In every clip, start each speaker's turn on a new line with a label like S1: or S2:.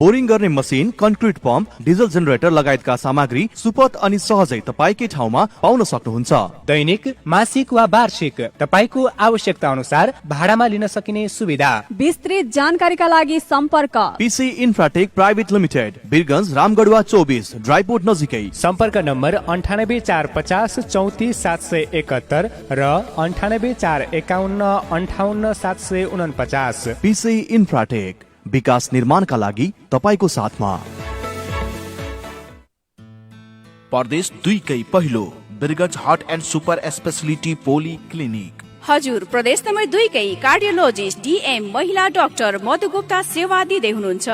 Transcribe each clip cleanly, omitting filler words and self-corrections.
S1: Boring गर्ने machine, concrete pump, diesel generator लगायतका सामग्री सुपथ अनि सहजै तपाईकै ठाउँमा पाउन सक्नुहुन्छ।
S2: दैनिक, मासिक वा वार्षिक तपाईको आवश्यकता अनुसार भाडामा लिन सकिने सुविधा।
S3: विस्तृत जानकारीका लागि सम्पर्क
S1: PC infratech private limited, Birgunj, Ramgadhwa 24, dry port नजिकै।
S2: सम्पर्क नम्बर 9845 34 771 र 9845 58 749।
S1: पीसी इन्फ्राटेक, विकास निर्माणका लागि तपाईको साथमा।
S4: प्रदेश 2 कै पहिलो Birgunj heart and super speciality poly clinic.
S5: हजुर, प्रदेश नम्बर 2 कै कार्डियोलोजिस्ट डीएम महिला डाक्टर मधु गुप्ता सेवा दिँदै हुनुहुन्छ।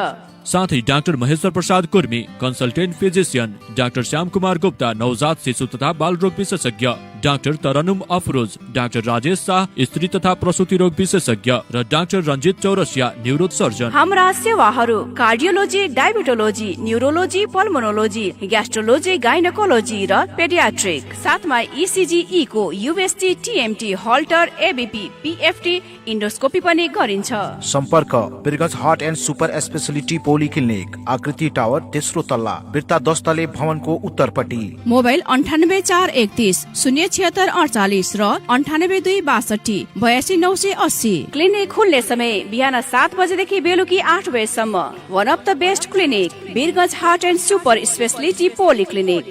S6: साथै doctor Maheshwar Prasad Kurmi, consultant physician, doctor Shyam Kumar Gupta, नवजात शिशु तथा बाल रोग विशेषज्ञ, डाक्टर तरनुम अफरोज, डाक्टर राजेश शाह, स्त्री तथा प्रसूति रोग विशेषज्ञ र doctor Ranjit Chaurasia, neuro surgeon.
S5: हाम्रा सेवाहरू कार्डियोलोजी, डायबिटोलोजी, न्युरोलोजी, पल्मोनोलोजी, ग्यास्ट्रोलोजी, गाइनकोलोजी र पेडियाट्रिक। साथमा ECG, echo, UST, TMT, holter, ABP, PFT, endoscopy पनि गरिन्छ।
S4: सम्पर्क Birgunj heart and super speciality poly clinic, Akriti tower, तेस्रो तल्ला, बिर्ता 10 तले भवनको उत्तरपट्टि।
S5: मोबाइल 984130 07648 र 9826 82980। क्लिनिक खुल्ने समय बिहान 7 बजेदेखि बेलुकी 8 बजेसम्म। One of the best clinic, Birgunj heart and super speciality poly clinic.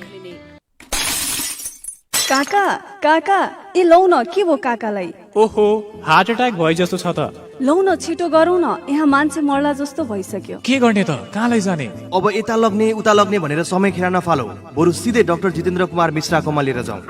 S3: काका काका ए लौ न, के भो काकालाई?
S2: ओहो, हार्ट अट्याक भयो जस्तो छ त।
S3: लौ न, छिटो गरौ न, यहाँ मान्छे मर्ला जस्तो भइसक्यो।
S2: के गर्ने त, कहाँ लैजाने?
S1: अब यता लग्ने उता लग्ने भनेर समय खेर नफालौ, बरु सिधै डाक्टर जितेन्द्र कुमार मिश्राकोमा लिएर जाउँ।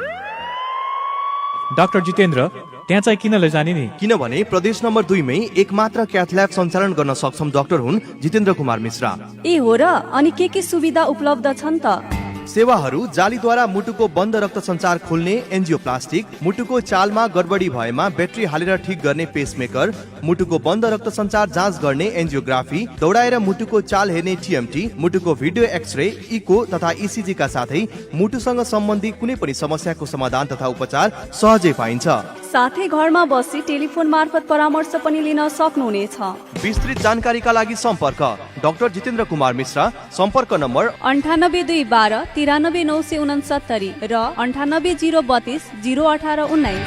S2: डाक्टर जितेन्द्र, त्यहाँ चाहिँ किन लैजाने नि?
S1: किनभने प्रदेश नम्बर 2 मै एकमात्र क्याथ ल्याब सञ्चालन गर्न सक्षम डाक्टर हुन् जितेन्द्र कुमार मिश्रा।
S3: ए हो र? अनि के सुविधा उपलब्ध छन् त?
S1: सेवाहरू जालीद्वारा मुटुको बन्द रक्त सञ्चार खोल्ने एन्जियोप्लास्टिक, मुटुको चालमा गडबडी भएमा ब्याट्री हालेर ठिक गर्ने पेसमेकर, मुटुको बन्द रक्त सञ्चार जाँच गर्ने एन्जियोग्राफी, दौडाएर मुटुको चाल हेर्ने टिएमटी, मुटुको भिडियो एक्सरे, इको तथा इसिजी का साथै मुटुसँग सम्बन्धी कुनै पनि समस्याको समाधान तथा उपचार सहजै पाइन्छ।
S3: साथै घरमा बसी टेलिफोन मार्फत परामर्श पनि लिन सक्नुहुनेछ।
S1: विस्तृत जानकारीका लागि सम्पर्क डाक्टर जितेन्द्र कुमार मिश्रा। सम्पर्क नम्बर
S3: 9812 93969 र 9802 01819।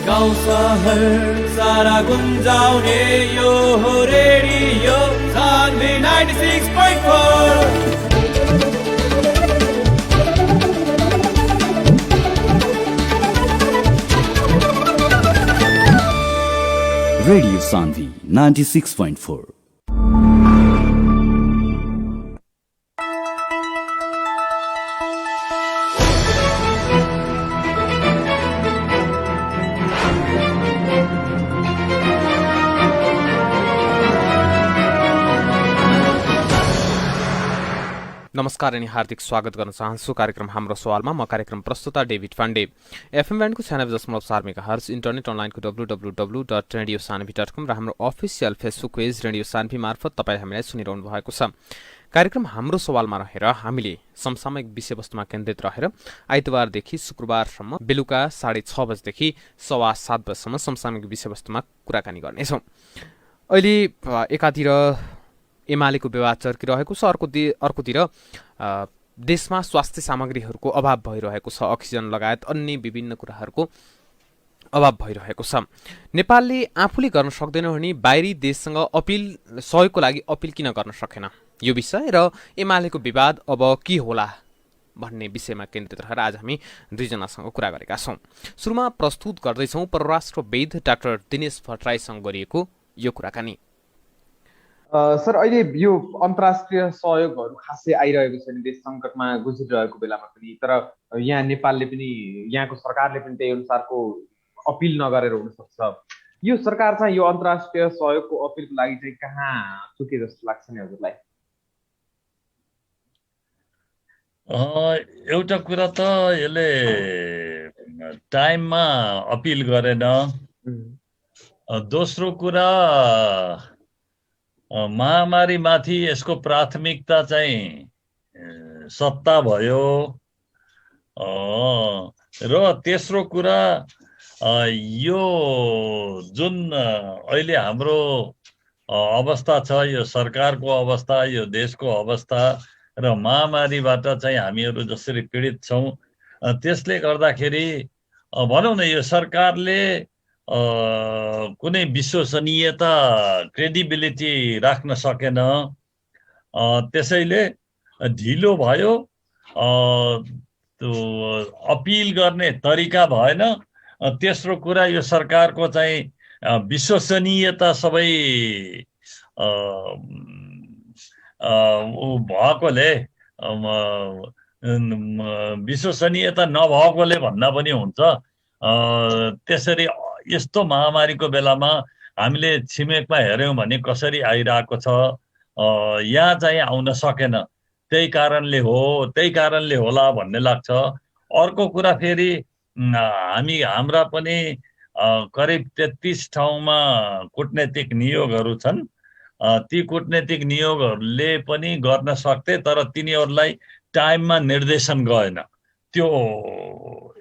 S7: गाउँ सहर सारा गुन्जाउने यो हो रेडियो सान्वी 96.4।
S8: रेडियो सान्वी 96.4।
S9: नमस्कार अनि हार्दिक स्वागत गर्न चाहन्छु कार्यक्रम हाम्रो सवालमा। म कार्यक्रम प्रस्तुता डेभिड पाण्डे। एफएम ब्यान्डको 96.4 मेगाहर्ज, इन्टरनेट अनलाइनको www.radiosanvi.com र हाम्रो official Facebook page radio Sanvi मार्फत तपाईँ हामीलाई सुनिरहनु भएको छ। कार्यक्रम हाम्रो सवालमा रहेर हामीले समसामयिक विषयवस्तुमा केन्द्रित रहेर आइतबारदेखि शुक्रबारसम्म बेलुका 6:30 बजेदेखि 7:15 बजेसम्म समसामयिक विषयवस्तुमा कुराकानी गर्नेछौँ। अहिले एकातिर एमालेको विवाद चर्किरहेको छ, अर्कोतिर देशमा स्वास्थ्य सामग्रीहरूको अभाव भइरहेको छ, अक्सिजन लगायत अन्य विभिन्न कुराहरूको अभाव भइरहेको छ। नेपालले आफूले गर्न सक्दैन भने बाहिरी देशसँग सहयोगको लागि अपिल किन गर्न सकेन, यो विषय र एमालेको विवाद अब के होला भन्ने विषयमा केन्द्रित रहेर आज हामी दुईजनासँग कुरा गरेका छौँ। सुरुमा प्रस्तुत गर्दैछौँ परराष्ट्रविद डाक्टर दिनेश भट्टराईसँग गरिएको यो कुराकानी।
S10: सर, अहिले यो अन्तर्राष्ट्रिय सहयोगहरू खासै आइरहेको छैन देश सङ्कटमा गुज्रिरहेको बेलामा पनि, तर यहाँ नेपालले पनि, यहाँको सरकारले पनि त्यही अनुसारको अपिल नगरेर हुनसक्छ। यो सरकार चाहिँ यो अन्तर्राष्ट्रिय सहयोगको अपिलको लागि चाहिँ कहाँ चुके जस्तो लाग्छ नि हजुरलाई?
S11: एउटा कुरा त यसले टाइममा अपिल गरेन, दोस्रो कुरा महामारीमाथि यसको प्राथमिकता चाहिँ सत्ता भयो, र तेस्रो कुरा यो जुन अहिले हाम्रो अवस्था छ, यो सरकारको अवस्था, यो देशको अवस्था र महामारीबाट चाहिँ हामीहरू जसरी पीडित छौँ, त्यसले गर्दाखेरि भनौँ न यो सरकारले कुनै विश्वसनीयता, क्रेडिबिलिटी राख्न सकेन। त्यसैले ढिलो भयो, अपिल गर्ने तरिका भएन। तेस्रो कुरा यो सरकारको चाहिँ विश्वसनीयता सबै भएकोले, विश्वसनीयता नभएकोले भन्दा पनि हुन्छ। त्यसरी यस्तो महामारीको बेलामा हामीले छिमेकमा हेऱ्यौँ भने कसरी आइरहेको छ, यहाँ चाहिँ आउन सकेन। त्यही कारणले होला भन्ने लाग्छ। अर्को कुरा फेरि हाम्रा पनि करिब 33 ठाउँमा कूटनैतिक नियोगहरू छन्। ती कूटनैतिक नियोगहरूले पनि गर्न सक्थे, तर तिनीहरूलाई टाइममा निर्देशन गएन। त्यो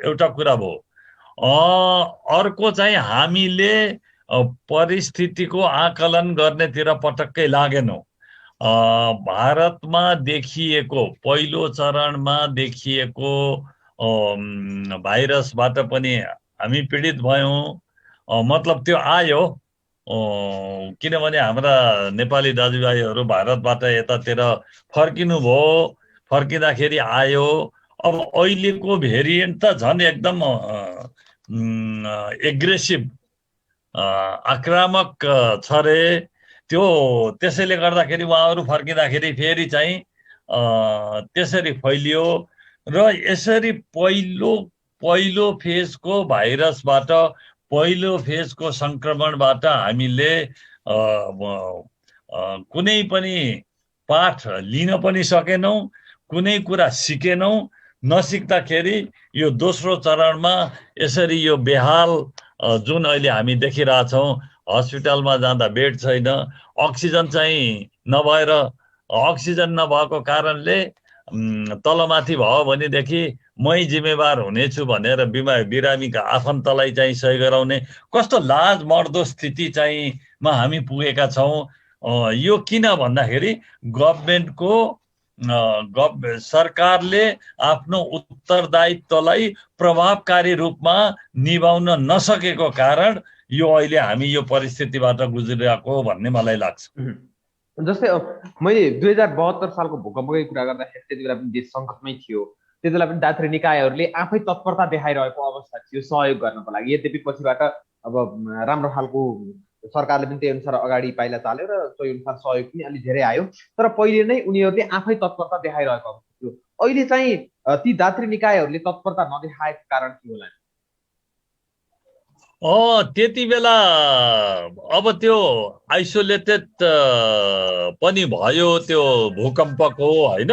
S11: एउटा कुरा भयो। अर्को चाहिँ हामीले परिस्थितिको आकलन गर्नेतिर पटक्कै लागेनौँ। भारतमा देखिएको, पहिलो चरणमा देखिएको भाइरसबाट पनि हामी पीडित भयौँ। मतलब त्यो आयो, किनभने हाम्रा नेपाली दाजुभाइहरू भारतबाट यतातिर फर्किनुभयो, फर्किँदाखेरि आयो। अब अहिलेको भेरिएन्ट त झन् एकदम एग्रेसिभ, आक्रामक छ रे त्यो। त्यसैले गर्दाखेरि उहाँहरू फर्किँदाखेरि फेरि चाहिँ त्यसरी फैलियो। र यसरी पहिलो फेजको भाइरसबाट, पहिलो फेजको सङ्क्रमणबाट हामीले कुनै पनि पाठ लिन पनि सकेनौँ, कुनै कुरा सिकेनौँ। नसिक्दाखेरि यो दोस्रो चरणमा यसरी यो बेहाल जुन अहिले हामी देखिरहेछौँ, हस्पिटलमा जाँदा बेड छैन, अक्सिजन चाहिँ नभएर, अक्सिजन नभएको कारणले तलमाथि भयो भनेदेखि मै जिम्मेवार हुनेछु भनेर बिरामीका आफन्तलाई चाहिँ सही गराउने कस्तो लाज मर्दो स्थिति चाहिँ मा हामी पुगेका छौँ। यो किन भन्दाखेरि गभर्मेन्टको सरकारले आफ्नो उत्तरदायित्वलाई प्रभावकारी रूपमा निभाउन नसकेको कारण यो अहिले हामी यो परिस्थितिबाट गुज्रिरहेको भन्ने मलाई लाग्छ।
S10: जस्तै मैले 2072 सालको भूकम्पकै कुरा गर्दाखेरि त्यति बेला पनि देश सङ्कटमै थियो। त्यति बेला पनि दात्री निकायहरूले आफै तत्परता देखाइरहेको अवस्था थियो सहयोग गर्नको लागि। यद्यपि पछिबाट अब राम्रो खालको सरकारले पनि त्यही अनुसार अगाडि पाइला चाल्यो र त्यही अनुसार सहयोग पनि अलि धेरै आयो। तर पहिले नै उनीहरूले आफै तत्परता देखाइरहेको अवस्था थियो। अहिले चाहिँ ती दात्री निकायहरूले तत्परता नदेखाएको कारण के होला?
S11: त्यति बेला अब त्यो आइसोलेटेड पनि भयो त्यो भूकम्पको, होइन?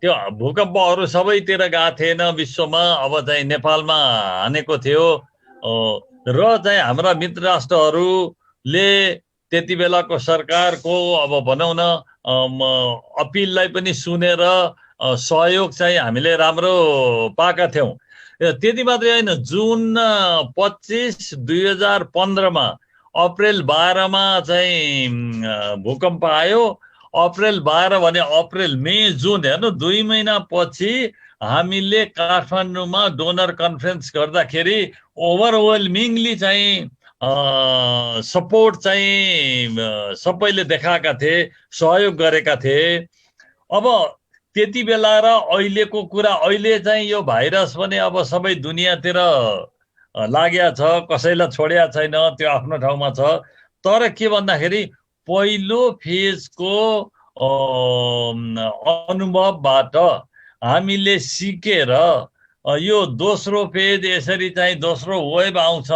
S11: त्यो भूकम्पहरू सबैतिर गएको थिएन विश्वमा। अब चाहिँ नेपालमा हानेको थियो र चाहिँ हाम्रा मित्र राष्ट्रहरूले त्यति बेलाको सरकारको अब भनौँ न अपिललाई पनि सुनेर सहयोग चाहिँ हामीले राम्रो पाएका थियौँ। त्यति मात्रै होइन, जुन 25 2015 अप्रेल 12 चाहिँ भूकम्प आयो। अप्रेल 12 भने अप्रेल, मे, जुन, हेर्नु 2 महिना पछि हामीले काठमाडौँमा डोनर कन्फरेन्स गर्दाखेरि ओभरवेलमिङली चाहिँ सपोर्ट चाहिँ सबैले देखाएका थिए, सहयोग गरेका थिए। अब त्यति बेला र अहिलेको कुरा, अहिले चाहिँ यो भाइरस पनि अब सबै दुनियाँतिर लाग्या छ, कसैलाई छोड्या छैन, त्यो आफ्नो ठाउँमा छ। तर के भन्दाखेरि पहिलो फेजको अनुभवबाट हामीले सिकेर यो दोस्रो फेज यसरी चाहिँ दोस्रो वेभ आउँछ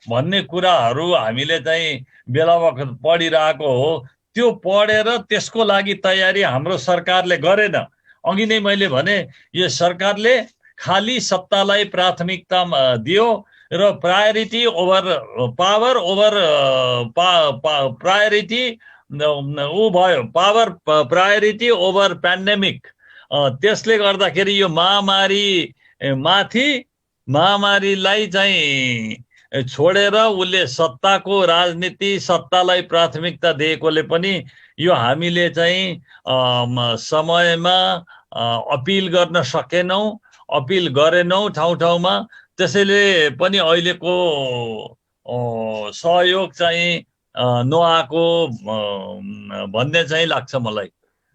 S11: भन्ने कुराहरू हामीले चाहिँ बेला बखत पढिरहेको हो। त्यो पढेर त्यसको लागि तयारी हाम्रो सरकारले गरेन। अघि नै मैले भने यो सरकारले खाली सत्तालाई प्राथमिकता दियो र priority over power over priority ऊ भयो, पावर प्रायोरिटी ओभर पेन्डेमिक। त्यसले गर्दाखेरि यो महामारी माथि महामारीलाई चाहिँ छोडेर उसले सत्ताको राजनीति, सत्तालाई प्राथमिकता दिएकोले पनि यो हामीले चाहिँ समयमा अपिल गर्न सकेनौँ, अपिल गरेनौँ ठाउँ ठाउँमा। त्यसैले पनि अहिलेको सहयोग चाहिँ नआएको भन्ने चाहिँ लाग्छ मलाई।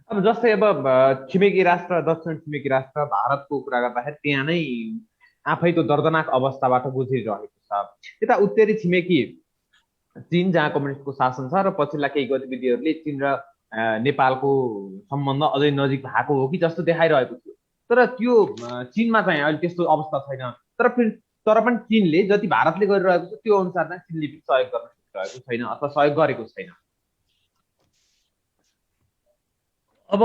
S10: अब जस्तै अब छिमेकी राष्ट्र, दक्षिण छिमेकी राष्ट्र भारतको कुरा गर्दाखेरि त्यहाँ नै आफै त्यो दर्दनाक अवस्थाबाट गुज्रिरहेको छ। यता उत्तरी छिमेकी चीन, जहाँ कम्युनिस्टको शासन छ र पछिल्ला केही गतिविधिहरूले चीन र नेपालको सम्बन्ध अझै नजिक भएको हो कि जस्तो देखाइरहेको थियो। तर त्यो चीनमा चाहिँ अहिले त्यस्तो अवस्था छैन। तर पनि चीनले जति भारतले गरिरहेको छ त्यो अनुसार चाहिँ चीनले पनि सहयोग गर्न सकिरहेको छैन अथवा सहयोग गरेको छैन।
S11: अब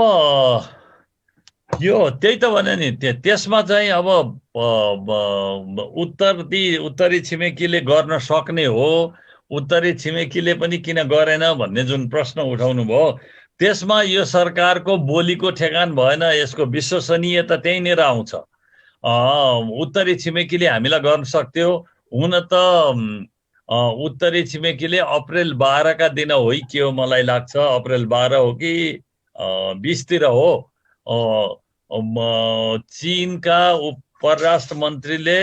S11: यो त्यही त भने नि, त्यसमा चाहिँ अब उत्तरी छिमेकीले गर्न सक्ने हो, उत्तरी छिमेकीले पनि किन गरेन भन्ने जुन प्रश्न उठाउनु भयो, त्यसमा यो सरकारको बोलीको ठेगान भएन। यसको विश्वसनीयता त्यहीँनिर आउँछ। उत्तरी छिमेकीले हामीलाई गर्न सक्थ्यो। हुन त उत्तरी छिमेकीले अप्रेल 12 का दिन हो के हो, मलाई लाग्छ अप्रेल 12 हो कि 20 तिर हो, चीनका परराष्ट्र मन्त्रीले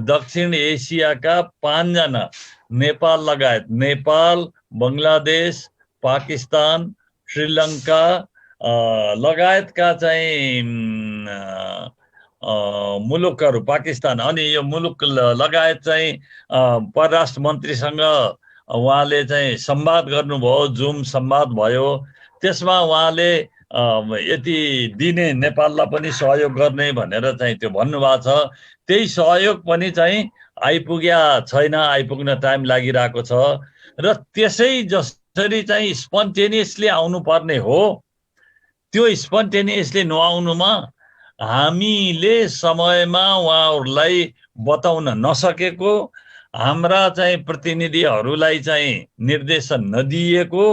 S11: दक्षिण एसियाका 5 जना, नेपाल लगायत, नेपाल, बङ्गलादेश, पाकिस्तान, श्रीलङ्का लगायतका चाहिँ मुलुकहरू, पाकिस्तान अनि यो मुलुक लगायत चाहिँ परराष्ट्र मन्त्रीसँग उहाँले चाहिँ संवाद गर्नुभयो, जुम संवाद भयो। त्यसमा उहाँले यति दिने, नेपाललाई पनि सहयोग गर्ने भनेर चाहिँ त्यो भन्नुभएको छ। त्यही सहयोग पनि चाहिँ आइपुग्या छैन, आइपुग्न टाइम लागिरहेको छ। र त्यसै जसरी चाहिँ स्पन्टेनियसली आउनुपर्ने हो, त्यो स्पन्टेनियसली नआउनुमा हामीले समयमा उहाँहरूलाई बताउन नसकेको, हाम्रा चाहिँ प्रतिनिधिहरूलाई चाहिँ निर्देशन नदिएको,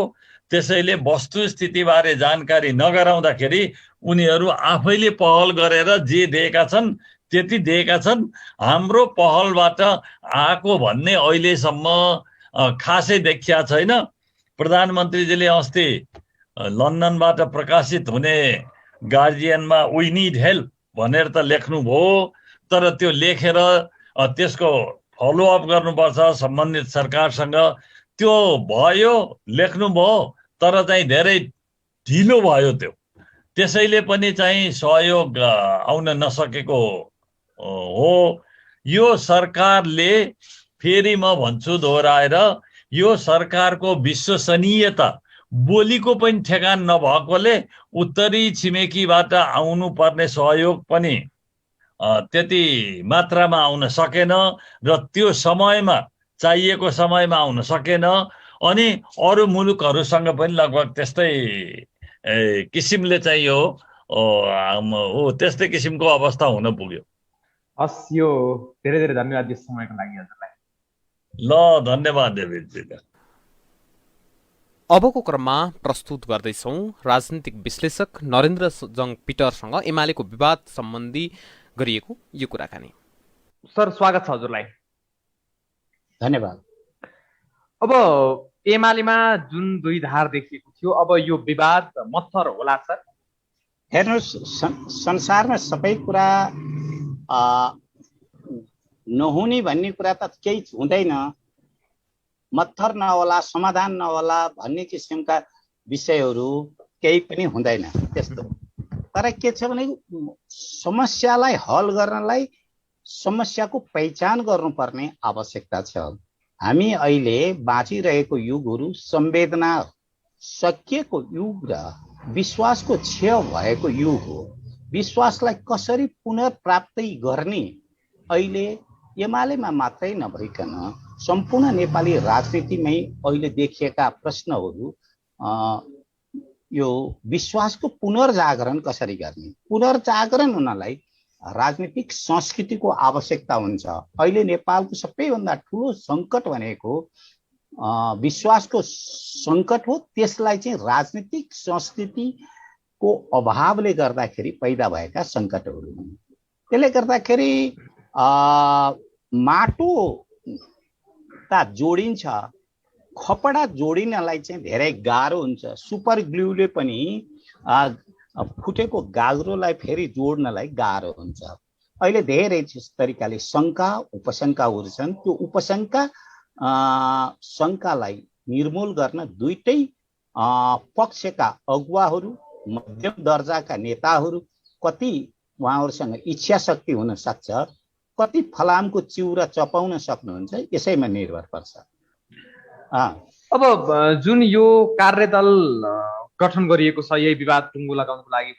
S11: त्यसैले वस्तुस्थितिबारे जानकारी नगराउँदाखेरि उनीहरू आफैले पहल गरेर जे दिएका छन् त्यति दिएका छन्। हाम्रो पहलबाट आएको भन्ने अहिलेसम्म खासै देखिया छैन। प्रधानमन्त्रीजीले अस्ति लन्डनबाट प्रकाशित हुने गार्जियनमा वी निड हेल्प भनेर त लेख्नुभयो, तर त्यो लेखेर त्यसको फलोअप गर्नुपर्छ सम्बन्धित सरकारसँग। त्यो भयो, लेख्नुभयो, तर चाहिँ धेरै ढिलो भयो त्यो। त्यसैले पनि चाहिँ सहयोग आउन नसकेको हो। यो सरकारले, फेरि म भन्छु दोहोऱ्याएर, यो सरकारको विश्वसनीयता, बोलीको पनि ठेगान नभएकोले उत्तरी छिमेकीबाट आउनु पर्ने सहयोग पनि त्यति मात्रामा आउन सकेन र त्यो समयमा, चाहिएको समयमा आउन सकेन। अनि अरू मुलुकहरूसँग पनि लगभग त्यस्तै किसिमले चाहिँ यो त्यस्तै किसिमको अवस्था हुन पुग्यो।
S10: हस्, यो धेरै धेरै धन्यवाद यस समयको लागि हजुरलाई।
S11: ल, धन्यवाद देवीजी।
S9: अबको क्रममा प्रस्तुत गर्दैछौँ राजनीतिक विश्लेषक नरेन्द्र जङ पिटरसँग एमालेको विवाद सम्बन्धी गरिएको यो कुराकानी।
S10: सर, स्वागत छ हजुरलाई।
S12: धन्यवाद।
S10: अब एमालेमा जुन दुई धार देखिएको थियो, अब यो विवाद मत्थर होला सर?
S12: हेर्नुहोस्, संसारमा सबै कुरा नहुने भन्ने कुरा त केही हुँदैन। मत्थर नहोला, समाधान नहोला भन्ने किसिमका विषयहरू केही पनि हुँदैन त्यस्तो। तर के छ भने समस्यालाई हल गर्नलाई समस्याको पहिचान गर्नुपर्ने आवश्यकता छ। हामी अहिले बाँचिरहेको युगहरू संवेदना सकिएको युग र विश्वासको क्षय भएको युग हो। विश्वासलाई कसरी पुनर्प्राप्ति गर्ने अहिले एमालेमा मात्रै नभइकन सम्पूर्ण नेपाली राजनीतिमै अहिले देखिएका प्रश्नहरू, यो विश्वासको पुनर्जागरण कसरी गर्ने, पुनर्जागरण हुनलाई राजनीतिक संस्कृतिको आवश्यकता हुन्छ। अहिले नेपालको सबैभन्दा ठुलो सङ्कट भनेको विश्वासको सङ्कट हो। त्यसलाई चाहिँ राजनीतिक संस्कृतिको अभावले गर्दाखेरि पैदा भएका सङ्कटहरू हुन्। त्यसले गर्दाखेरि माटो ता जोडिन्छ, खपडा जोडिनलाई चाहिँ धेरै गाह्रो हुन्छ। सुपर ग्लूले पनि फुटेको गाग्रोलाई फेरि जोड्नलाई गाह्रो हुन्छ। अहिले धेरै तरिकाले शङ्का उपशङ्काहरू छन्। त्यो उपशङ्का शङ्कालाई निर्मूल गर्न दुईटै पक्षका अगुवाहरू, मध्यम दर्जाका नेताहरू कति उहाँहरूसँग इच्छा शक्ति हुन सक्छ, कति फलामको चिउरा चपाउन सक्नुहुन्छ, यसैमा निर्भर पर्छ।
S10: अब जुन यो कार्यदल गठन गरिएको छ यही विवाद टुङ्गो लगाउनको लागि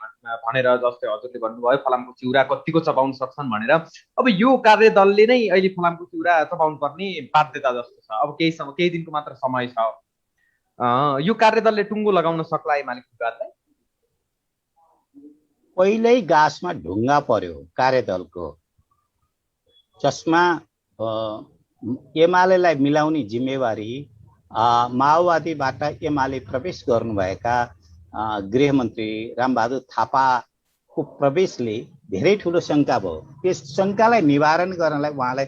S10: भनेर, जस्तै हजुरले भन्नुभयो फलामको चिउरा कतिको चपाउन सक्छन् भनेर, अब यो कार्यदलले नै अहिले फलामको चिउरा चपाउनु पर्ने बाध्यता जस्तो छ। अब केही दिनको मात्र समय छ। यो कार्यदलले टुङ्गो लगाउन सक्ला एमालेको विवादलाई?
S12: पहिल्यै गाँसमा ढुङ्गा पर्यो कार्यदलको, जसमा एमालेलाई मिलाउने जिम्मेवारी माओवादीबाट एमाले प्रवेश गर्नुभएका गृहमन्त्री रामबहादुर थापाको प्रवेशले धेरै ठुलो शङ्का भयो। त्यस शङ्कालाई निवारण गर्नलाई उहाँलाई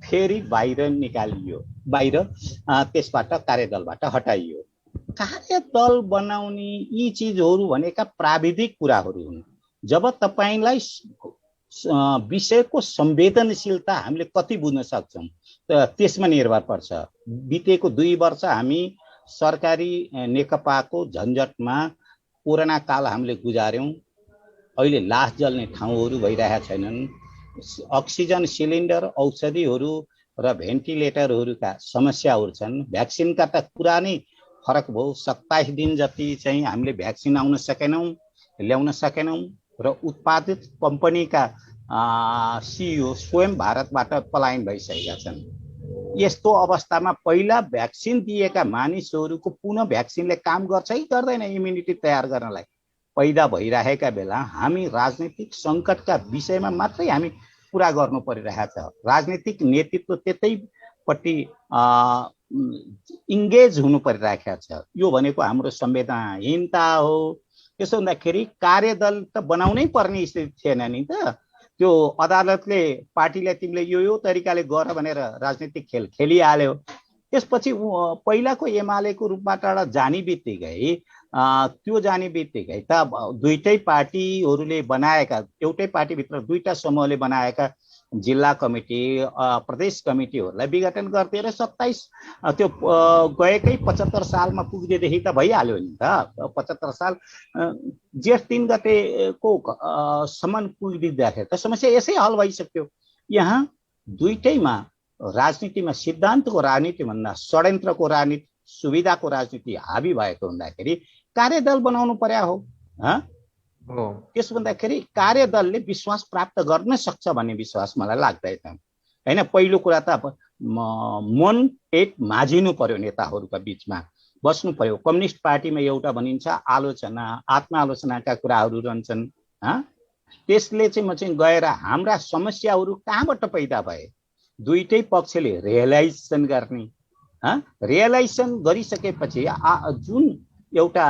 S12: फेरि बाहिर निकालियो, बाहिर त्यसबाट कार्यदलबाट हटाइयो। कार्यदल बनाउने यी चिजहरू भनेका प्राविधिक कुराहरू हुन्। जब तपाईँलाई विषयको संवेदनशीलता हामीले कति बुझ्न सक्छौँ त्यसमा निर्भर पर्छ। बितेको 2 वर्ष हामी सरकारी नेकपाको झन्झटमा कोरोना काल हामीले गुजार्यौँ। अहिले लास जल्ने ठाउँहरू भइरहेका छैनन्। अक्सिजन सिलिन्डर, औषधिहरू र भेन्टिलेटरहरूका समस्याहरू छन्। भ्याक्सिनका त कुरा नै फरक भयो। 27 दिन जति चाहिँ हामीले भ्याक्सिन ल्याउन सकेनौँ र उत्पादित कम्पनीका सिइओ स्वयं भारतबाट पलायन भइसकेका छन्। यस्तो अवस्थामा पहिला भ्याक्सिन दिएका मानिसहरूको पुनः भ्याक्सिनले काम गर्छ कि गर्दैन इम्युनिटी तयार गर्नलाई पैदा भइरहेका बेला हामी राजनीतिक सङ्कटका विषयमा मात्रै हामी कुरा गर्नु परिरहेछ। राजनीतिक नेतृत्व त्यतैपट्टि इङ्गेज हुनु परिरहेको छ। यो भनेको हाम्रो संवेदनहीनता हो। त्यसो हुँदाखेरि कार्यदल त बनाउनै पर्ने स्थिति थिएन नि त। त्यो अदालतले पार्टीलाई तिमीले यो तरिकाले गर भनेर राजनीतिक खेल खेलिहाल्यो। त्यसपछि पहिलाको एमालेको रूपबाट जाने बित्तिकै त दुईटै पार्टीहरूले बनाएका, एउटै पार्टीभित्र दुईटा समूहले बनाएका जिल्ला कमिटी, प्रदेश कमिटीहरूलाई विघटन गर्थे र 27 त्यो गएकै 75 सालमा पुग्देदेखि त भइहाल्यो नि त। 75 साल जेठ 3 गतेको सम्म पुगिदिँदाखेरि त समस्या यसै हल भइसक्यो। यहाँ दुईटैमा राजनीतिमा सिद्धान्तको राजनीति भन्दा षड्यन्त्रको राजनीति, सुविधाको राजनीति हाबी भएको हुँदाखेरि कार्यदल बनाउनु पर्या हो। त्यसो भन्दाखेरि कार्यदलले विश्वास प्राप्त गर्न सक्छ भन्ने विश्वास मलाई लाग्दैन हैन। पहिलो कुरा त मन पेट माझिनु पर्यो, नेताहरूका बीचमा बस्नु पर्यो। कम्युनिस्ट पार्टीमा एउटा भनिन्छ आलोचना, आत्मालोचनाका कुराहरू रहन्छन्। त्यसले चाहिँ म चाहिँ गएर हाम्रा समस्याहरू कहाँबाट पैदा भए दुईटै पक्षले रियलाइजेसन गर्ने, रियलाइजेसन गरिसकेपछि जुन एउटा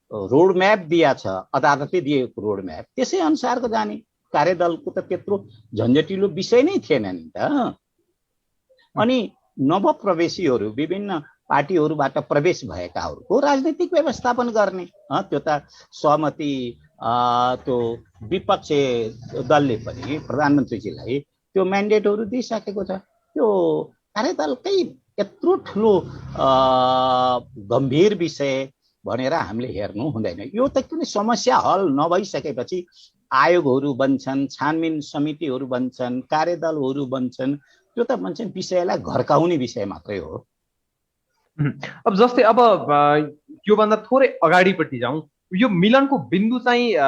S12: रोडम्याप दिया छ, अदालतले दिएको रोडम्याप, त्यसै अनुसारको जाने। कार्यदलको त त्यत्रो झन्झटिलो विषय नै थिएन नि त। अनि नवप्रवेशीहरू, विभिन्न पार्टीहरूबाट प्रवेश भएकाहरूको राजनीतिक व्यवस्थापन गर्ने, त्यो त सहमति त्यो विपक्षी दलले पनि प्रधानमन्त्रीजीलाई त्यो म्यान्डेटहरू दिइसकेको छ। त्यो कार्यदलकै यत्रो ठुलो गम्भीर विषय भनेर हामीले हेर्नु हुँदैन। यो त कुनै समस्या हल नभइसकेपछि आयोगहरू बन्छन्, छानबिन समितिहरू बन्छन्, कार्यदलहरू बन्छन्। त्यो त भन्छन् विषयलाई घर्काउने विषय मात्रै हो।
S10: अब जस्तै अब योभन्दा थोरै अगाडिपट्टि जाउँ। यो मिलनको बिन्दु चाहिँ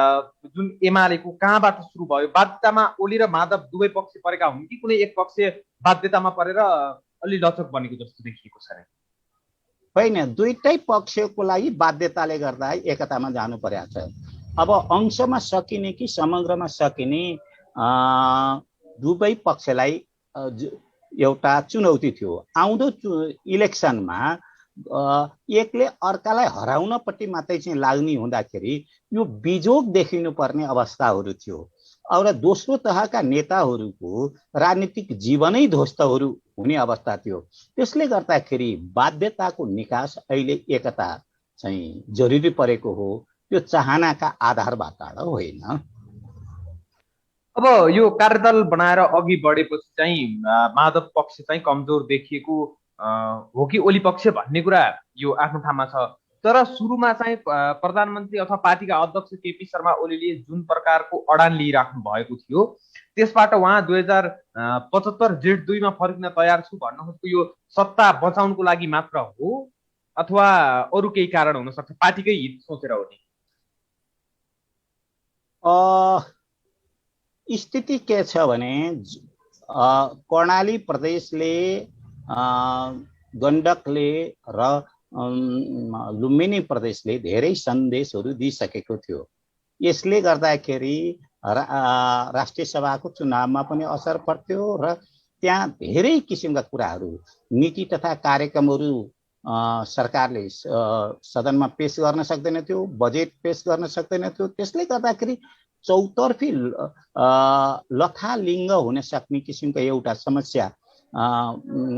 S10: जुन एमालेको कहाँबाट सुरु भयो? बाध्यतामा ओली र माधव दुवै पक्ष परेका हुन् कि कुनै एक पक्ष बाध्यतामा परेर अलि लचक बनेको जस्तो देखिएको छ?
S12: होइन, दुईटै पक्षको लागि बाध्यताले गर्दा एकतामा जानु परेको छ। अब अंशमा सकिने कि समग्रमा सकिने दुवै पक्षलाई एउटा चुनौती थियो। आउँदो इलेक्सनमा एकले अर्कालाई हराउनपट्टि मात्रै चाहिँ लाग्ने हुँदाखेरि यो बिजोग देखिनु पर्ने अवस्थाहरू थियो। र दोस्रो तहका नेताहरूको राजनीतिक जीवनै ध्वस्तहरू हुने अवस्था थियो। त्यसले गर्दाखेरि बाध्यताको निकास अहिले एकता चाहिँ जरुरी परेको हो, त्यो चाहनाका आधारबाट होइन।
S10: अब यो कार्यदल बनाएर अघि बढेपछि चाहिँ माधव पक्ष चाहिँ कमजोर देखिएको हो कि ओली पक्ष भन्ने कुरा यो आफ्नो ठाउँमा छ। तर सुरुमा चाहिँ प्रधानमन्त्री अथवा पार्टीका अध्यक्ष केपी शर्मा ओलीले जुन प्रकारको अडान लिइराख्नु भएको थियो, त्यसबाट उहाँ 2075 जेठ 2 मा फर्किन तयार छु भन्न खोजेको यो सत्ता बचाउनको लागि मात्र हो अथवा अरू केही कारण हुन सक्छ, पार्टीकै हित सोचेर हो नि?
S12: स्थिति के छ भने कर्णाली प्रदेशले गण्डकले र लुम्बिनी प्रदेशले धेरै सन्देशहरू दिइसकेको थियो। यसले गर्दाखेरि राष्ट्रिय सभाको चुनावमा पनि असर पर्थ्यो र त्यहाँ धेरै किसिमका कुराहरू, नीति तथा कार्यक्रमहरू सरकारले सदनमा पेश गर्न सक्दैन थियो, बजेट पेश गर्न सक्दैन थियो। त्यसले गर्दाखेरि चौतर्फी लथालिङ्ग हुन सक्ने किसिमको एउटा समस्या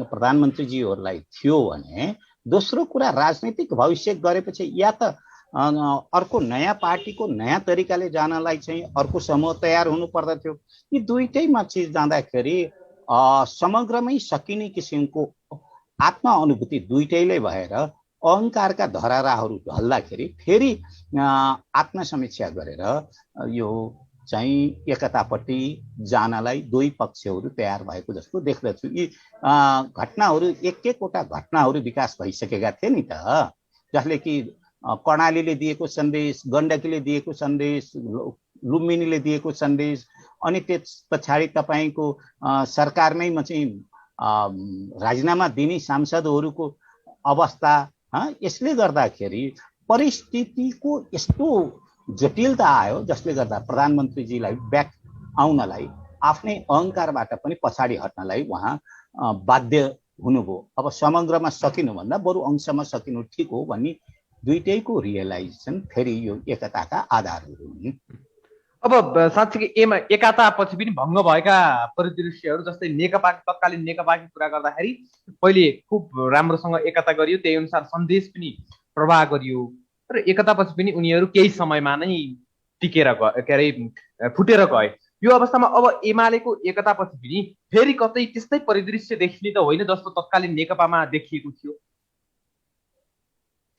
S12: प्रधानमन्त्रीजीहरूलाई थियो भने, दोस्रो कुरा राजनीतिक भविष्य गरेपछि या त अर्को नयाँ पार्टीको नयाँ तरिकाले जानलाई चाहिँ अर्को समूह तयार हुनु पर्दथ्यो। यी दुईटैमा चिज जाँदाखेरि समग्रमै सकिने किसिमको आत्मअनुभूति दुईटैले भएर अहङ्कारका धराराहरू ढल्दाखेरि फेरि आत्मसमीक्षा गरेर यो चाहिँ एकतापट्टि जानलाई दुई पक्षहरू तयार भएको जस्तो देख्दछु। यी घटनाहरू एक-एकवटा घटनाहरू विकास भइसकेका थिए नि त, जसले कि कर्णालीले दिएको सन्देश, गण्डकीले दिएको सन्देश, लुम्बिनीले दिएको सन्देश, अनि त्यस पछाडि तपाईँको सरकारमै म चाहिँ राजीनामा दिने सांसदहरूको अवस्था, यसले गर्दाखेरि परिस्थितिको यस्तो जटिलता आयो जसले गर्दा प्रधानमन्त्रीजीलाई ब्याक आउनलाई, आफ्नै अहङ्कारबाट पनि पछाडि हट्नलाई उहाँ बाध्य हुनुभयो। अब समग्रमा सकिनुभन्दा बरु अंशमा सकिनु ठिक हो भन्ने दुईटैको रियलाइजेसन फेरि यो एकताका आधारहरू हुन्।
S10: अब साँच्चै एकतापछि पनि भङ्ग भएका परिदृश्यहरू, जस्तै नेकपा तत्कालीन नेकपाकी कुरा गर्दाखेरि पहिले खुब राम्रोसँग एकता गरियो, त्यही अनुसार सन्देश पनि प्रवाह गरियो, तर एकतापछि पनि उनीहरू केही समयमा नै टिकेर गए, के अरे फुटेर गए। यो अवस्थामा अब एमालेको एकतापछि पनि फेरि कतै त्यस्तै परिदृश्य देखिने त होइन जस्तो तत्कालीन नेकपामा देखिएको थियो?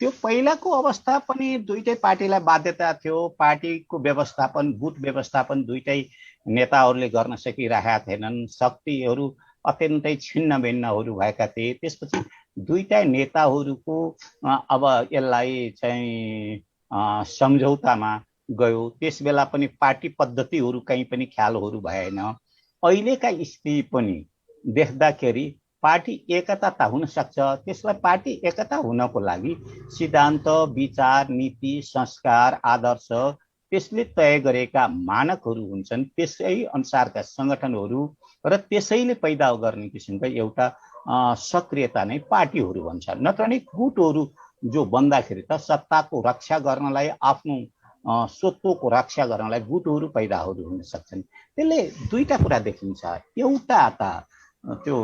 S12: त्यो पहिलाको अवस्था पनि दुईटै पार्टीलाई बाध्यता थियो। पार्टीको व्यवस्थापन, बुथ व्यवस्थापन दुईटै नेताहरूले गर्न सकिरहेका थिएनन्। शक्तिहरू अत्यन्तै छिन्न भिन्नहरू भएका थिए। त्यसपछि दुईटा नेताहरूको अब यसलाई चाहिँ सम्झौतामा गयो। त्यस बेला पनि पार्टी पद्धतिहरू कहीँ पनि ख्यालहरू भएन। अहिलेका स्थिति पनि देख्दाखेरि पार्टी एकता त हुन सक्छ, त्यसलाई पार्टी एकता हुनको लागि सिद्धान्त, विचार, नीति, संस्कार, आदर्श, त्यसले तय गरेका मानकहरू हुन्छन्। त्यसै अनुसारका सङ्गठनहरू र त्यसैले पैदा गर्ने किसिमका एउटा सक्रियता नै पार्टीहरू भन्छ। नत्र नि गुटहरू जो बन्दाखेरि त सत्ताको रक्षा गर्नलाई, आफ्नो स्वत्वको रक्षा गर्नलाई गुटहरू पैदाहरू हुन सक्छन्। त्यसले दुईटा कुरा देखिन्छ। एउटा त त्यो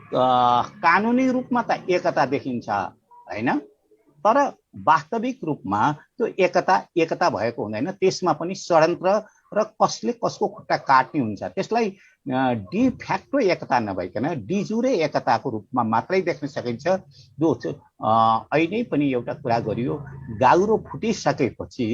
S12: कानुनी रूपमा त एकता देखिन्छ हैन, तर वास्तविक रूपमा त्यो एकता भएको हुँदैन। त्यसमा पनि षड्यन्त्र र कसले कसको खुट्टा काट्ने हुन्छ। त्यसलाई डी फ्याक्टो एकता नभइकन डी जुरे एकताको रूपमा मात्रै देख्न सकिन्छ। जो अहिले पनि एउटा कुरा गरियो, गाउरो फुटिसकेपछि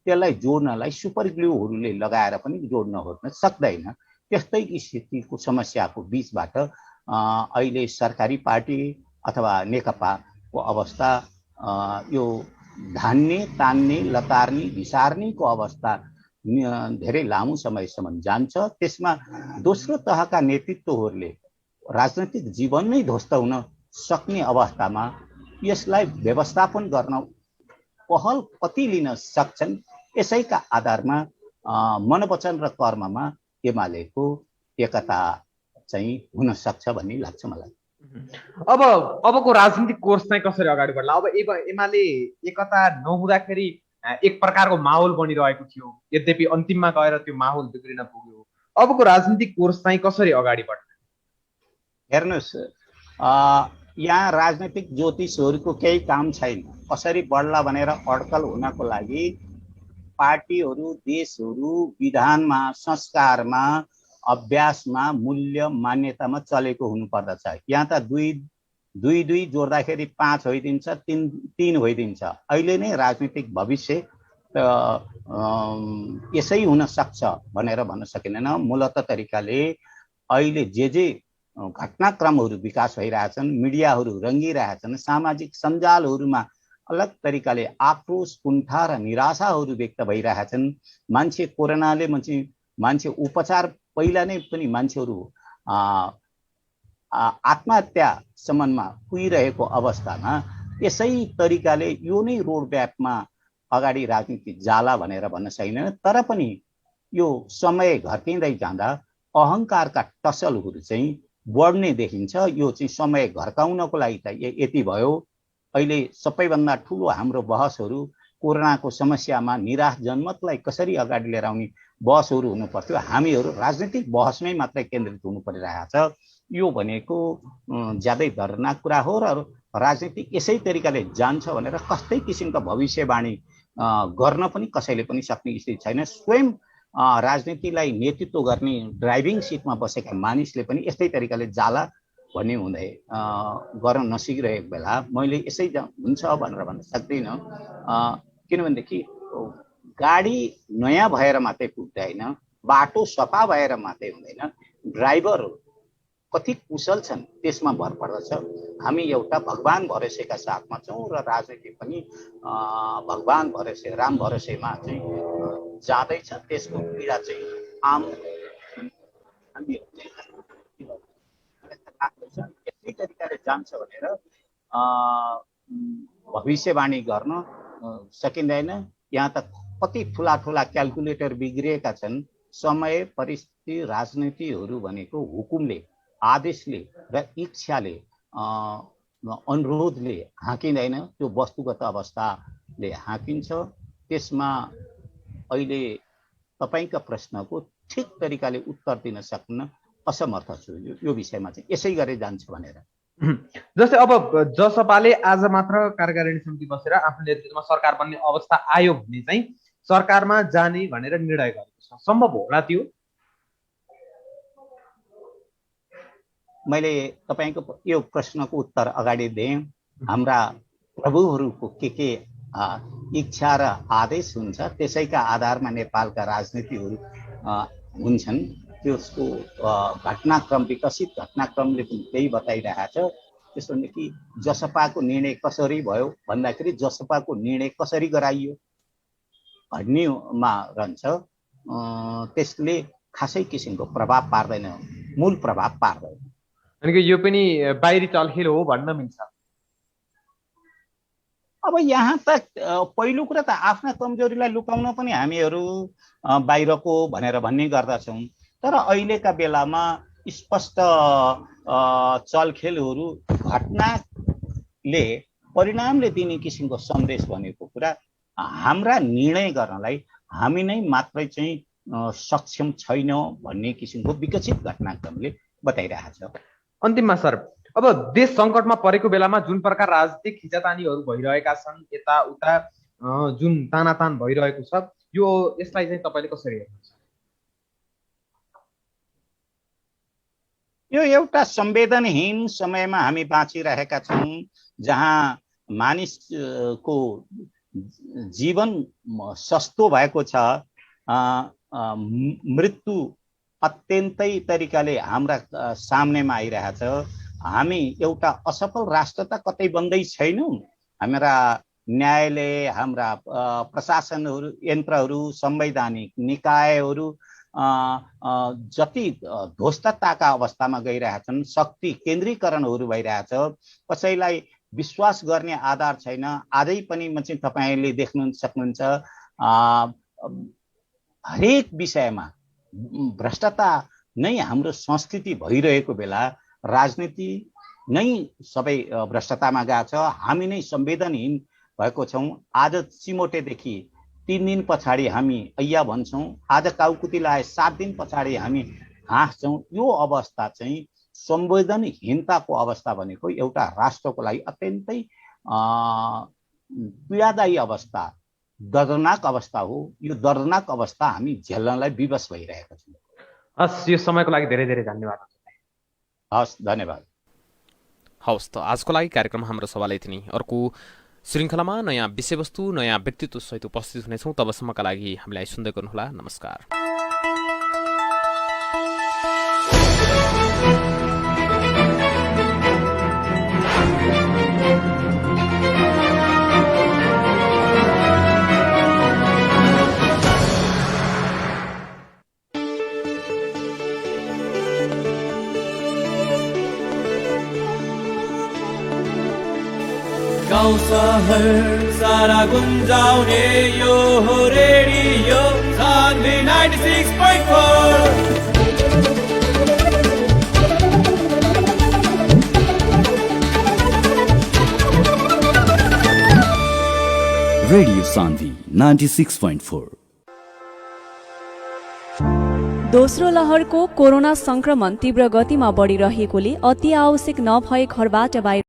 S12: त्यसलाई जोड्नलाई सुपर ग्लूहरूले लगाएर पनि जोड्न खोज्न सक्दैन। त्यस्तै स्थितिको समस्याको बीचबाट अहिले सरकारी पार्टी अथवा नेकपाको अवस्था यो धान्ने, तान्ने, लतार्ने, भिसार्नेको अवस्था धेरै लामो समयसम्म जान्छ। त्यसमा दोस्रो तहका नेतृत्वहरूले राजनैतिक जीवन नै ध्वस्त हुन सक्ने अवस्थामा यसलाई व्यवस्थापन गर्न पहल कति लिन सक्छन्, यसैका आधारमा मनोवचन र कर्ममा एमालेको एकता चाहिँ हुन सक्छ भन्ने लाग्छ मलाई।
S10: अबको राजनीतिक कोर्स चाहिँ कसरी अगाडि बढ्ला? अब एमाले एकता नहुँदाखेरि एक प्रकारको माहौल बनिरहेको थियो। यद्यपि अन्तिममा गएर त्यो माहौल बिग्रिन पुग्यो। अबको राजनीतिक कोर्स चाहिँ कसरी अगाडि बढ्छ?
S12: हेर्नुहोस्, यहाँ राजनीतिक ज्योतिषहरूको केही काम छैन। कसरी बढ्ला भनेर अड्कल हुनको लागि पार्टीहरू, देशहरू विधानमा, संस्कारमा, अभ्यासमा, मूल्य मान्यतामा चलेको हुनुपर्दछ। यहाँ त दुई दुई जोड्दाखेरि 5 होइदिन्छ, 3 होइदिन्छ। अहिले नै राजनीतिक भविष्य यसै हुन सक्छ भनेर भन्न सकिँदैन। मूलत तरिकाले अहिले जे घटनाक्रमहरू विकास भइरहेछन्, मिडियाहरू रङ्गिरहेछन्, सामाजिक सञ्जालहरूमा अलग तरिकाले आक्रोश, कुण्ठा र निराशाहरू व्यक्त भइरहेछन्। मान्छे कोरोनाले मान्छे उपचार पहिला नै पनि मान्छेहरू आत्महत्यासम्ममा पुगिरहेको अवस्थामा यसै तरिकाले यो नै रोड म्यापमा अगाडि राजनीति जाला भनेर भन्न सकिँदैन। तर पनि यो समय घर्किँदै जाँदा अहङ्कारका टसलहरू चाहिँ बढ्ने देखिन्छ। यो चाहिँ समय घर्काउनको लागि त यति भयो। अहिले सबैभन्दा ठुलो हाम्रो बहसहरू कोरोनाको समस्यामा निराश जनमतलाई कसरी अगाडि लिएर आउने बहसहरू हुनु पर्थ्यो। हामीहरू राजनीतिक बहसमै मात्रै केन्द्रित हुनु परिरहेको छ। यो भनेको ज्यादै दर्दनाक कुरा हो र राजनीति यसै तरिकाले जान्छ भनेर कस्तै किसिमका भविष्यवाणी गर्न पनि कसैले पनि सक्ने स्थिति छैन। स्वयं राजनीतिलाई नेतृत्व गर्ने ड्राइभिङ सिटमा बसेका मानिसले पनि यस्तै तरिकाले जाला भन्ने हुँदै गर्न नसिकिरहेको बेला मैले यसै हुन्छ भनेर भन्न सक्दिनँ। किनभनेदेखि गाडी नयाँ भएर मात्रै पुग्दैन, बाटो सफा भएर मात्रै हुँदैन, ड्राइभरहरू कति कुशल छन् त्यसमा भर पर्दछ। हामी एउटा भगवान भरोसेका साथमा छौँ र राजनीति पनि भगवान भरोसे, राम भरोसेमा चाहिँ जाँदैछ। त्यसको पीडा चाहिँ आम यस्तै तरिकाले जान्छ भनेर भविष्यवाणी गर्न सकिँदैन। यहाँ त कति ठुला ठुला क्यालकुलेटर बिग्रिएका छन्। समय, परिस्थिति, राजनीतिहरू भनेको हुकुमले, आदेशले र इच्छाले, अनुरोधले हाँकिँदैन, त्यो वस्तुगत अवस्थाले हाँकिन्छ। त्यसमा अहिले तपाईँका प्रश्नको ठिक तरिकाले उत्तर दिन सक्न असमर्थ छु यो विषयमा चाहिँ यसै गरे जान्छ भनेर।
S10: जस्तै अब जसपाले आज मात्र कार्यकारिणी समिति बसेर आफ्नो नेतृत्वमा सरकार बन्ने अवस्था आयो भने चाहिँ सरकारमा जाने भनेर निर्णय गरेको छ, सम्भव होला त्यो?
S12: मैले तपाईँको यो प्रश्नको उत्तर अगाडि दिएँ। हाम्रा प्रभुहरूको के इच्छा र आदेश हुन्छ, त्यसैका आधारमा नेपालका राजनीतिहरू हुन्छन्। त्यसको घटनाक्रम, विकसित घटनाक्रमले पनि त्यही बताइरहेको छ। त्यसो भने कि जसपाको निर्णय कसरी भयो भन्दाखेरि जसपाको निर्णय कसरी गराइयो भन्नेमा रहन्छ। त्यसले खासै किसिमको प्रभाव पार्दैन, मूल प्रभाव पार्दैन।
S10: अनि यो पनि बाहिरी चलखेल हो भन्न मिल्छ।
S12: अब यहाँ त पहिलो कुरा त आफ्ना कमजोरीलाई लुकाउन पनि हामीहरू बाहिरको भनेर भन्ने गर्दछौँ। तर अहिलेका बेलामा स्पष्ट चलखेलहरू, घटनाले, परिणामले दिने किसिमको सन्देश भनेको कुरा हाम्रा निर्णय गर्नलाई हामी नै मात्रै चाहिँ सक्षम छैनौँ भन्ने किसिमको विकसित घटनाक्रमले बताइरहेको छ।
S10: अन्तिममा सर, अब देश सङ्कटमा परेको बेलामा जुन प्रकार राजनीतिक खिचातानीहरू भइरहेका छन्, यताउता जुन तानातान भइरहेको छ, यसलाई चाहिँ तपाईँले कसरी हेर्नुहुन्छ?
S12: यो एउटा संवेदनहीन समयमा हामी बाँचिरहेका छौँ, जहाँ मानिसको जीवन सस्तो भएको छ। मृत्यु अत्यन्तै तरिकाले हाम्रा सामनेमा आइरहेछ। हामी एउटा असफल राष्ट्र त कतै बन्दै छैनौँ। हाम्रा न्यायालय, हाम्रा प्रशासनहरू, यन्त्रहरू, संवैधानिक निकायहरू जति ध्वस्तताका अवस्थामा गइरहेछन्, शक्ति केन्द्रीकरणहरू भइरहेछ, कसैलाई विश्वास गर्ने आधार छैन। आजै पनि चाहिँ तपाईँले देख्नु सक्नुहुन्छ, हरेक विषयमा भ्रष्टता नै हाम्रो संस्कृति भइरहेको बेला राजनीति नै सबै भ्रष्टतामा गएको छ। हामी नै संवेदनहीन भएको छौँ। आज सिमोटेदेखि 3 दिन पछाडि हामी ऐया भन्छौँ, आज काउकुती लाए 7 दिन पछाडि हामी हाँस्छौँ। यो अवस्था चाहिँ संवेदनहीनताको अवस्था भनेको एउटा राष्ट्रको लागि अत्यन्तै पीडादायी अवस्था, दर्दनाक अवस्था हो। यो दर्दनाक अवस्था हामी झेल्नलाई विवश भइरहेका छौँ।
S10: हस्, यो समयको लागि धेरै धेरै धन्यवाद।
S12: हस्, धन्यवाद।
S9: हवस् त आजको लागि कार्यक्रम हाम्रो सवाल यति नै। अर्को श्रृङ्खलामा नयाँ विषयवस्तु नयाँ व्यक्तित्व सहित उपस्थित हुनेछौँ। तबसम्मका लागि हामीलाई सुन्दै गर्नुहोला। नमस्कार।
S7: गाउँ सहर सारा गुन्जाउने यो हो रेडियो सान्वी 96.4।
S8: रेडियो सान्वी 96.4।
S3: दोस्रो लहरको कोरोना संक्रमण तीव्र गतिमा बढिरहेकोले अति आवश्यक नभए घरबाट बाहिर